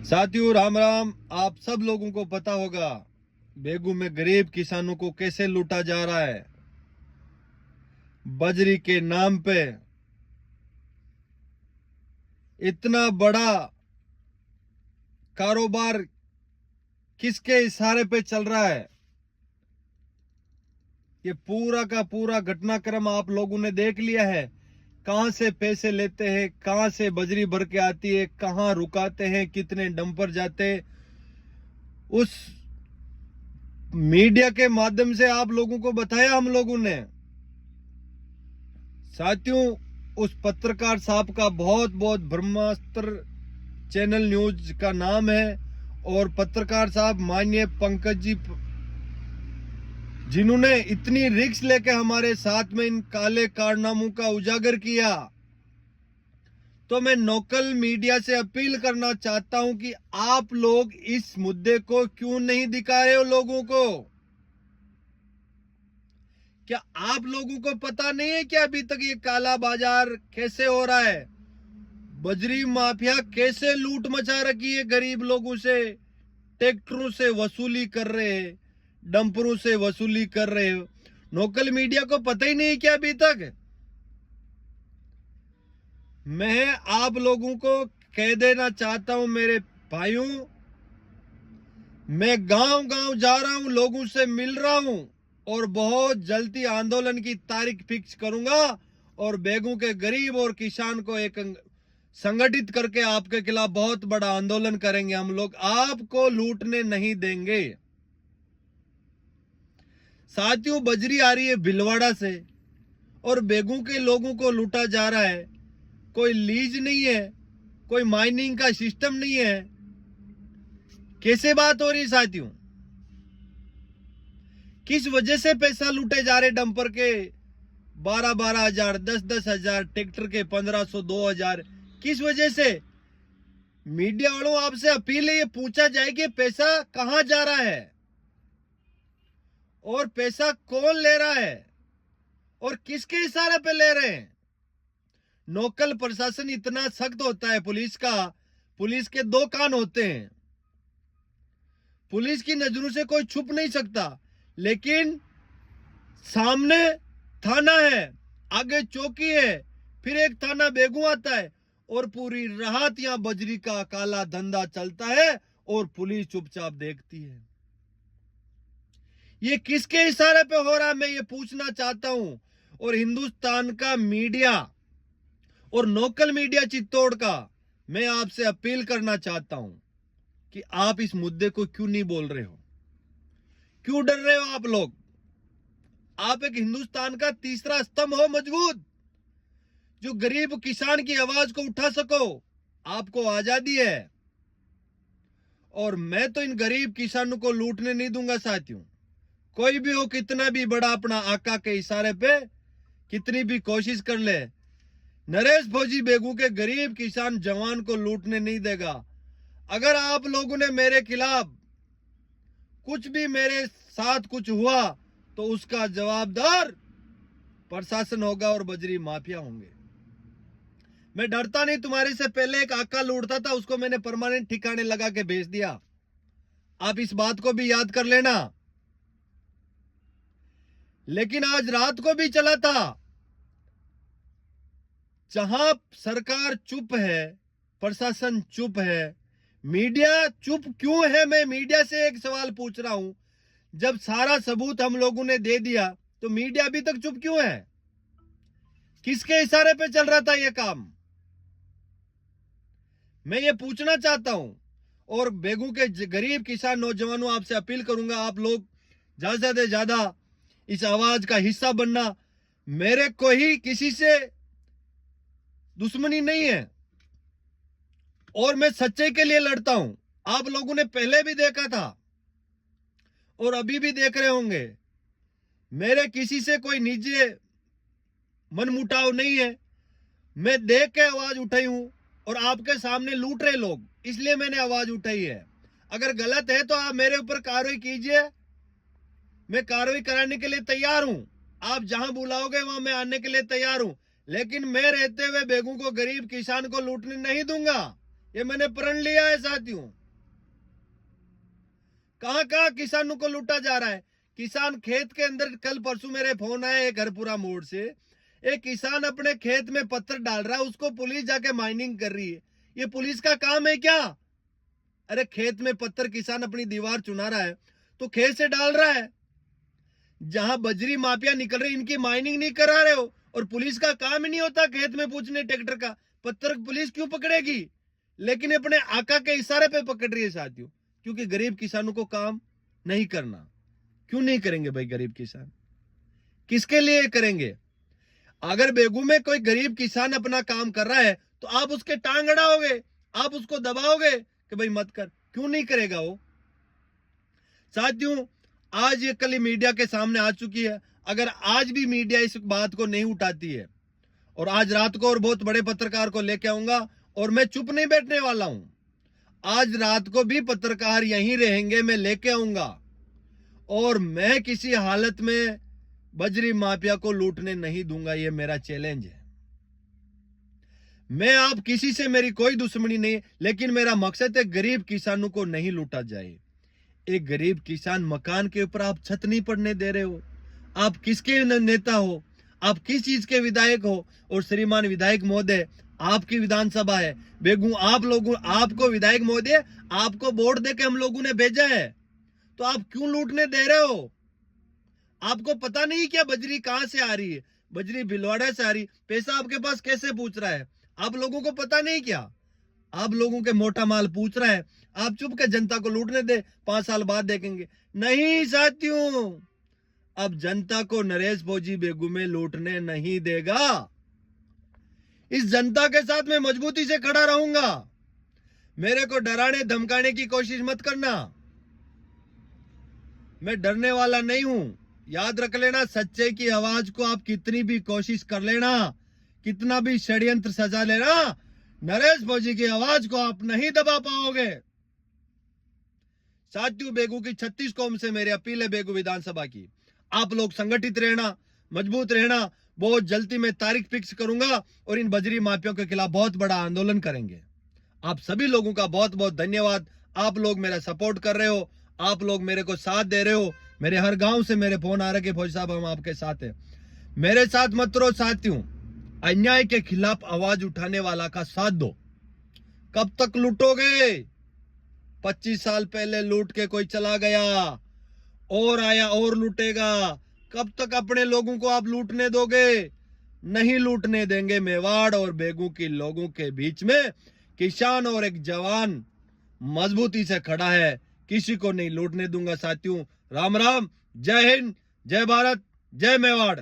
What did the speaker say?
साथियों राम राम। आप सब लोगों को पता होगा बेगू में गरीब किसानों को कैसे लूटा जा रहा है। बजरी के नाम पे इतना बड़ा कारोबार किसके इशारे पे चल रहा है, ये पूरा का पूरा घटनाक्रम आप लोगों ने देख लिया है। कहां से पैसे लेते हैं, कहां से बजरी भर के आती है, कहां रुकाते हैं, कितने डंपर जाते हैं। उस मीडिया के माध्यम से आप लोगों को बताया हम लोगों ने। साथियों, उस पत्रकार साहब का बहुत बहुत ब्रह्मास्त्र चैनल न्यूज का नाम है, और पत्रकार साहब माननीय पंकज जी, जिन्होंने इतनी रिस्क लेके हमारे साथ में इन काले कारनामों का उजागर किया। तो मैं लोकल मीडिया से अपील करना चाहता हूं कि आप लोग इस मुद्दे को क्यों नहीं दिखा रहे हो लोगों को। क्या आप लोगों को पता नहीं है कि अभी तक ये काला बाजार कैसे हो रहा है, बजरी माफिया कैसे लूट मचा रखी है गरीब लोगों से, ट्रैक्टरों से वसूली कर रहे हैं, डंपरों से वसूली कर रहे हो। लोकल मीडिया को पता ही नहीं क्या अभी तक। मैं आप लोगों को कह देना चाहता हूं मेरे भाइयों, मैं गांव गांव जा रहा हूं, लोगों से मिल रहा हूं, और बहुत जल्दी आंदोलन की तारीख फिक्स करूंगा, और बेगू के गरीब और किसान को एक संगठित करके आपके खिलाफ बहुत बड़ा आंदोलन करेंगे। हम लोग आपको लूटने नहीं देंगे। साथियों, बजरी आ रही है भिलवाड़ा से और बेगू के लोगों को लूटा जा रहा है। कोई लीज नहीं है, कोई माइनिंग का सिस्टम नहीं है। कैसे बात हो रही साथियों? किस वजह से पैसा लूटे जा रहे? डंपर के 12-12 हजार, 10-10 हजार, ट्रैक्टर के 1500, 2000, किस वजह से? मीडिया वालों, आपसे अपील है, ये पूछा जाए कि पैसा कहां जा रहा है और पैसा कौन ले रहा है और किसके इशारे पे ले रहे हैं। लोकल प्रशासन इतना सख्त होता है पुलिस का, पुलिस के दो कान होते हैं, पुलिस की नजरों से कोई छुप नहीं सकता। लेकिन सामने थाना है, आगे चौकी है, फिर एक थाना बेगू आता है, और पूरी रात यहां बजरी का काला धंधा चलता है और पुलिस चुपचाप देखती है। ये किसके इशारे पे हो रहा है, मैं ये पूछना चाहता हूं। और हिंदुस्तान का मीडिया और लोकल मीडिया चित्तौड़ का मैं आपसे अपील करना चाहता हूं कि आप इस मुद्दे को क्यों नहीं बोल रहे हो, क्यों डर रहे हो आप लोग? आप एक हिंदुस्तान का तीसरा स्तंभ हो मजबूत, जो गरीब किसान की आवाज को उठा सको। आपको आजादी है, और मैं तो इन गरीब किसानों को लूटने नहीं दूंगा साथियों। कोई भी हो, कितना भी बड़ा अपना आका के इशारे पे कितनी भी कोशिश कर ले, नरेश फौजी बेगू के गरीब किसान जवान को लूटने नहीं देगा। अगर आप लोगों ने मेरे खिलाफ कुछ भी, मेरे साथ कुछ हुआ, तो उसका जवाबदार प्रशासन होगा और बजरी माफिया होंगे। मैं डरता नहीं। तुम्हारे से पहले एक आका लूटता था, उसको मैंने परमानेंट ठिकाने लगा के भेज दिया। आप इस बात को भी याद कर लेना। लेकिन आज रात को भी चला था। जहां सरकार चुप है, प्रशासन चुप है, मीडिया चुप क्यों है? मैं मीडिया से एक सवाल पूछ रहा हूं। जब सारा सबूत हम लोगों ने दे दिया, तो मीडिया अभी तक चुप क्यों है? किसके इशारे पे चल रहा था यह काम? मैं ये पूछना चाहता हूं। और बेगू के गरीब किसान नौजवानों, आपसे अपील करूंगा, आप लोग ज्यादा से ज्यादा इस आवाज का हिस्सा बनना। मेरे को ही किसी से दुश्मनी नहीं है, और मैं सच्चाई के लिए लड़ता हूं। आप लोगों ने पहले भी देखा था और अभी भी देख रहे होंगे। मेरे किसी से कोई निजी मनमुटाव नहीं है। मैं देख के आवाज उठाई हूं, और आपके सामने लूट रहे लोग, इसलिए मैंने आवाज उठाई है। अगर गलत है तो आप मेरे ऊपर कार्रवाई कीजिए, मैं कार्रवाई कराने के लिए तैयार हूं। आप जहां बुलाओगे वहां मैं आने के लिए तैयार हूं। लेकिन मैं रहते हुए बेगू को, गरीब किसान को लूटने नहीं दूंगा। ये मैंने प्रण लिया है साथियों। कहां कहां किसानों को लूटा जा रहा है। किसान खेत के अंदर, कल परसों मेरे फोन आया एक हरपुरा मोड़ से, एक किसान अपने खेत में पत्थर डाल रहा है, उसको पुलिस जाके माइनिंग कर रही है। ये पुलिस का काम है क्या? अरे खेत में पत्थर किसान अपनी दीवार चुना रहा है तो खेत से डाल रहा है। जहां बजरी माफिया निकल रही, इनकी माइनिंग नहीं करा रहे हो, और पुलिस का काम ही नहीं होता खेत में पूछने ट्रैक्टर का। पत्थर पुलिस क्यों पकड़ेगी? लेकिन अपने आका के इशारे पे पकड़ रही है साथियों, क्योंकि गरीब किसानों को काम नहीं करना। क्यों नहीं करेंगे भाई गरीब किसान? किसके लिए करेंगे? अगर बेगू में कोई गरीब किसान अपना काम कर रहा है तो आप उसके टांग अड़ाओगे, आप उसको दबाओगे कि भाई मत कर। क्यों नहीं करेगा वो? साथियों, आज ये कल मीडिया के सामने आ चुकी है। अगर आज भी मीडिया इस बात को नहीं उठाती है, और आज रात को और बहुत बड़े पत्रकार को लेके आऊंगा, और मैं चुप नहीं बैठने वाला हूं। आज रात को भी पत्रकार यहीं रहेंगे, मैं लेके आऊंगा, और मैं किसी हालत में बजरी माफिया को लूटने नहीं दूंगा। ये मेरा चैलेंज है। मैं आप किसी से, मेरी कोई दुश्मनी नहीं, लेकिन मेरा मकसद है गरीब किसानों को नहीं लूटा जाए। एक गरीब किसान मकान के ऊपर आप छत नहीं पड़ने दे रहे हो। आप किसके नेता हो? आप किस चीज के विधायक हो? और श्रीमान विधायक महोदय, आपकी विधानसभा है बेगू, आप लोगों, आपको विधायक महोदय, आपको वोट देके हम लोगों ने भेजा है, तो आप क्यों लूटने दे रहे हो? आपको पता नहीं क्या बजरी कहां से आ रही है? बजरी भिलवाड़ा से आ रही, पैसा आपके पास कैसे पूछ रहा है? आप लोगों को पता नहीं क्या? आप लोगों के मोटा माल पूछ रहा है, आप चुप के जनता को लूटने दे, 5 साल बाद देखेंगे। नहीं साथियों, अब जनता को नरेश भोजी बेगू में लूटने नहीं देगा। इस जनता के साथ मैं मजबूती से खड़ा रहूंगा। मेरे को डराने धमकाने की कोशिश मत करना। मैं डरने वाला नहीं हूं। याद रख लेना, सच्चे की आवाज को आप कितनी भी कोशिश कर लेना, कितना भी षड्यंत्र सजा लेना, नरेश भोजी की आवाज को आप नहीं दबा पाओगे। साथियों, बेगू की 36 कौम से मेरी अपील है, बेगू विधानसभा की, आप लोग संगठित रहना, मजबूत रहना। बहुत जल्दी मैं तारीख फिक्स करूंगा और इन बजरी माफियों के खिलाफ बहुत बड़ा आंदोलन करेंगे। आप सभी लोगों का बहुत बहुत धन्यवाद। आप लोग मेरा सपोर्ट कर रहे हो, आप लोग मेरे को साथ दे रहे हो। मेरे हर गांव से मेरे फोन आ रहे कि फौजी साहब हम आपके साथ हैं। मेरे साथ मत रहो साथियों, अन्याय के खिलाफ आवाज उठाने वाला का साथ दो। कब तक लूटोगे? 25 साल पहले लूट के कोई चला गया, और आया और लूटेगा। कब तक अपने लोगों को आप लूटने दोगे? नहीं लूटने देंगे। मेवाड़ और बेगू के लोगों के बीच में किसान और एक जवान मजबूती से खड़ा है, किसी को नहीं लूटने दूंगा साथियों। राम राम, जय हिंद, जय भारत, जय मेवाड़।